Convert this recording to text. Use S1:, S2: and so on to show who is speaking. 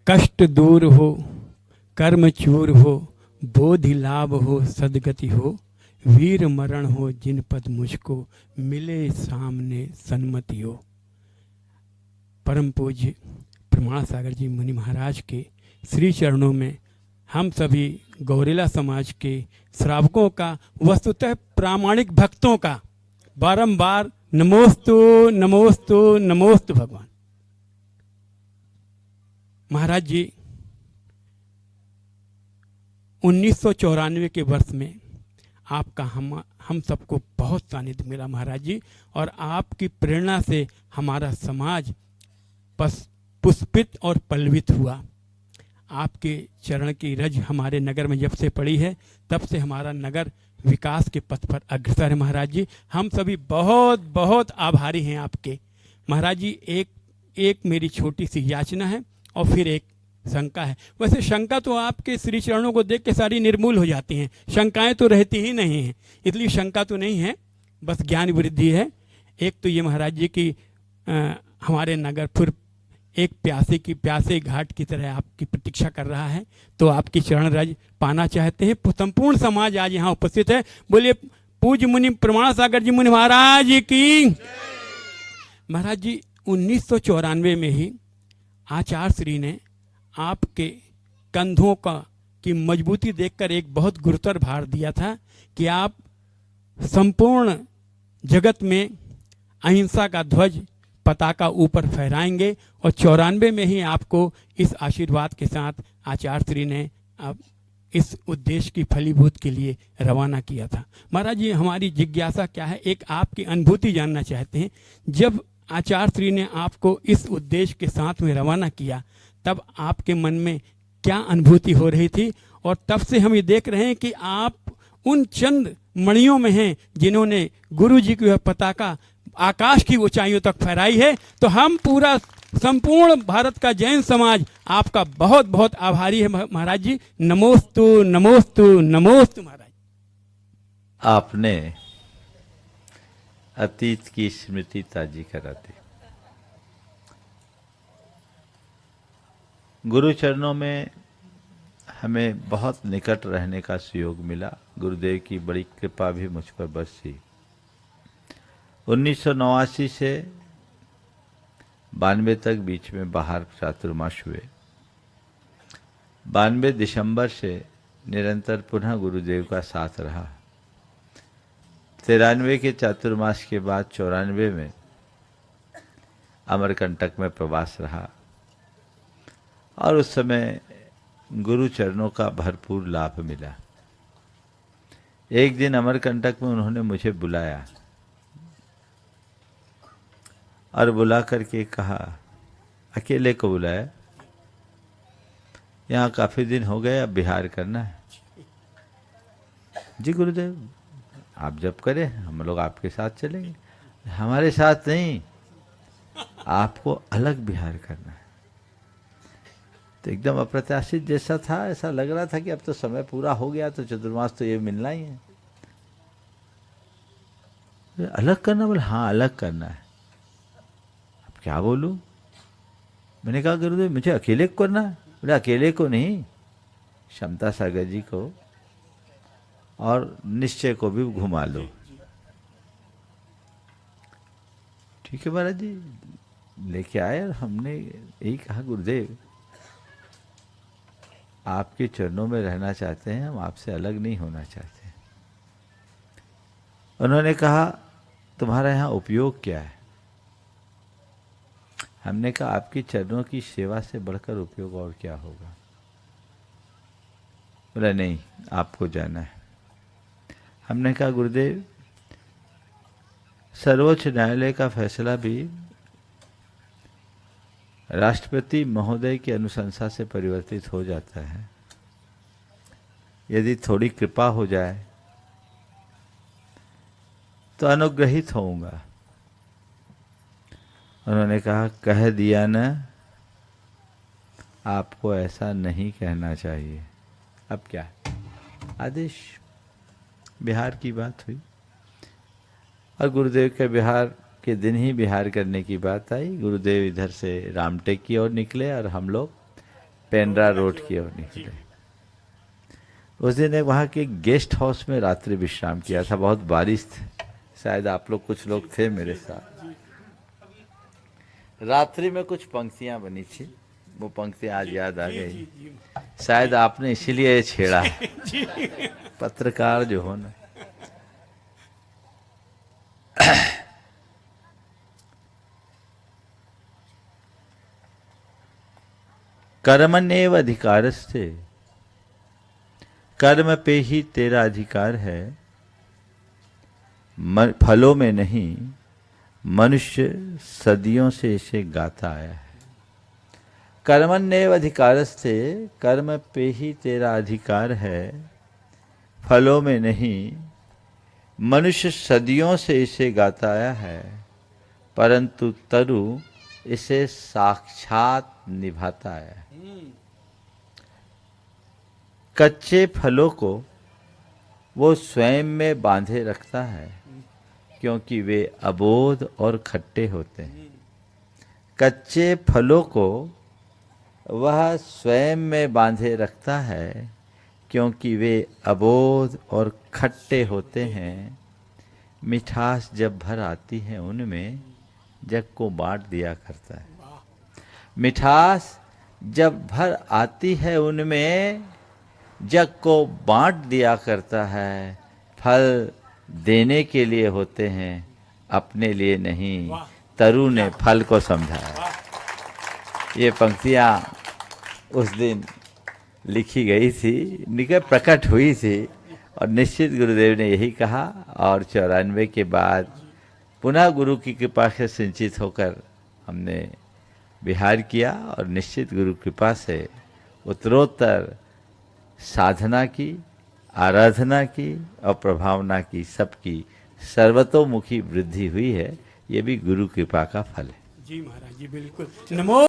S1: कष्ट दूर हो, कर्म चूर हो, बोधि लाभ हो, सदगति हो, वीर मरण हो जिन पद मुझको, मिले सामने सन्मति हो। परम पूज्य प्रमाण सागर जी मुनि महाराज के श्री चरणों में हम सभी गौरेला समाज के श्रावकों का, वस्तुतः प्रामाणिक भक्तों का बारंबार नमोस्तु नमोस्तु नमोस्तु भगवान। महाराज जी 1994 के वर्ष में आपका हम सबको बहुत सानिध्य मिला महाराज जी, और आपकी प्रेरणा से हमारा समाज पुष्पित और पल्लवित हुआ। आपके चरण की रज हमारे नगर में जब से पड़ी है, तब से हमारा नगर विकास के पथ पर अग्रसर है महाराज जी। हम सभी बहुत बहुत आभारी हैं आपके महाराज जी। एक मेरी छोटी सी याचना है और फिर एक शंका है। वैसे शंका तो आपके श्री चरणों को देख के सारी निर्मूल हो जाती हैं, शंकाएं तो रहती ही नहीं हैं, इसलिए शंका तो नहीं है, बस ज्ञान वृद्धि है। एक तो ये महाराज जी की हमारे नगर फिर एक प्यासे घाट की तरह आपकी प्रतीक्षा कर रहा है, तो आपकी चरण रज पाना चाहते हैं। संपूर्ण समाज आज यहाँ उपस्थित है। बोलिए पूज्य मुनि प्रमाण सागर जी मुनि महाराज की। महाराज जी 1994 में ही आचार्य श्री ने आपके कंधों की मजबूती देखकर एक बहुत गुरुतर भार दिया था कि आप संपूर्ण जगत में अहिंसा का ध्वज पताका ऊपर फहराएंगे, और 94 में ही आपको इस आशीर्वाद के साथ आचार्य श्री ने आप इस उद्देश्य की फलीभूत के लिए रवाना किया था। महाराज जी हमारी जिज्ञासा क्या है, एक आपकी अनुभूति जानना चाहते हैं। जब आचार्य श्री ने आपको इस उद्देश्य के साथ में रवाना किया, तब आपके मन में क्या अनुभूति हो रही थी? और तब से हम ये देख रहे हैं कि आप उन चंद मणियों में हैं जिन्होंने गुरु जी की पताका आकाश की ऊंचाइयों तक फहराई है। तो हम पूरा संपूर्ण भारत का जैन समाज आपका बहुत बहुत आभारी है महाराज जी। नमोस्तु नमोस्तु नमोस्तु महाराज।
S2: आपने अतीत की स्मृति ताजी करा दी। गुरु चरणों में हमें बहुत निकट रहने का सुयोग मिला। गुरुदेव की बड़ी कृपा भी मुझ पर बरसी। 1989 से 92 तक बीच में बाहर चातुर्मास हुए। 92 दिसंबर से निरंतर पुनः गुरुदेव का साथ रहा। 93 के चातुर्मास के बाद 94 में अमरकंटक में प्रवास रहा, और उस समय गुरु चरणों का भरपूर लाभ मिला। एक दिन अमरकंटक में उन्होंने मुझे बुलाया और बुला करके कहा, अकेले को बुलाया, यहाँ काफ़ी दिन हो गए, अब बिहार करना है। जी गुरुदेव, आप जब करें हम लोग आपके साथ चलेंगे। हमारे साथ नहीं, आपको अलग बिहार करना है। तो एकदम अप्रत्याशित जैसा था, ऐसा लग रहा था कि अब तो समय पूरा हो गया, तो चतुर्मास तो ये मिलना ही है। अलग करना? बोले हाँ अलग करना है। अब क्या बोलूं? मैंने कहा गुरुदेव मुझे अकेले को करना है। बोले अकेले को नहीं, क्षमता सागर जी को और निश्चय को भी घुमा लो। ठीक है महाराज जी, लेके आए। और हमने यही कहा गुरुदेव आपके चरणों में रहना चाहते हैं, हम आपसे अलग नहीं होना चाहते। उन्होंने कहा तुम्हारा यहाँ उपयोग क्या है? हमने कहा आपकी चरणों की सेवा से बढ़कर उपयोग और क्या होगा। बोला नहीं आपको जाना है। हमने कहा गुरुदेव सर्वोच्च न्यायालय का फैसला भी राष्ट्रपति महोदय की अनुशंसा से परिवर्तित हो जाता है। यदि थोड़ी कृपा हो जाए तो अनुग्रहित होऊंगा। उन्होंने कहा कह दिया ना, आपको ऐसा नहीं कहना चाहिए। अब क्या आदेश? बिहार की बात हुई और गुरुदेव के बिहार के दिन ही बिहार करने की बात आई। गुरुदेव इधर से रामटेक की ओर निकले और हम लोग पेंड्रा रोड की ओर निकले। उस दिन एक वहाँ के गेस्ट हाउस में रात्रि विश्राम किया था। बहुत बारिश थी, शायद आप लोग कुछ लोग थे मेरे साथ। रात्रि में कुछ पंक्तियां बनी थी, वो पंक्तियां आज याद आ गई। शायद आपने इसीलिए छेड़ा, पत्रकार जो हो ना। कर्मण्येव अधिकारस्ते, कर्म पे ही तेरा अधिकार है, फलों में नहीं। मनुष्य सदियों से इसे गाता आया है। कर्मण्येव अधिकारस्ते, कर्म पे ही तेरा अधिकार है, फलों में नहीं। मनुष्य सदियों से इसे गाता आया है, परंतु तरु इसे साक्षात निभाता आया है। कच्चे फलों को वो स्वयं में बांधे रखता है, क्योंकि वे अबोध और खट्टे होते हैं। कच्चे फलों को वह स्वयं में बांधे रखता है, क्योंकि वे अबोध और खट्टे होते हैं। मिठास जब भर आती है उनमें, जग को बांट दिया करता है। मिठास जब भर आती है उनमें, जग को बांट दिया करता है। फल देने के लिए होते हैं, अपने लिए नहीं। तरु ने फल को समझाया। ये पंक्तियाँ उस दिन लिखी गई थी, निकट प्रकट हुई थी, और निश्चित गुरुदेव ने यही कहा। और 94 के बाद पुनः गुरु की कृपा से सिंचित होकर हमने विहार किया, और निश्चित गुरु कृपा से उत्तरोत्तर साधना की, आराधना की और प्रभावना की, सबकी सर्वतोमुखी वृद्धि हुई है। ये भी गुरु कृपा का फल है।
S1: जी महाराज जी, बिल्कुल। नमो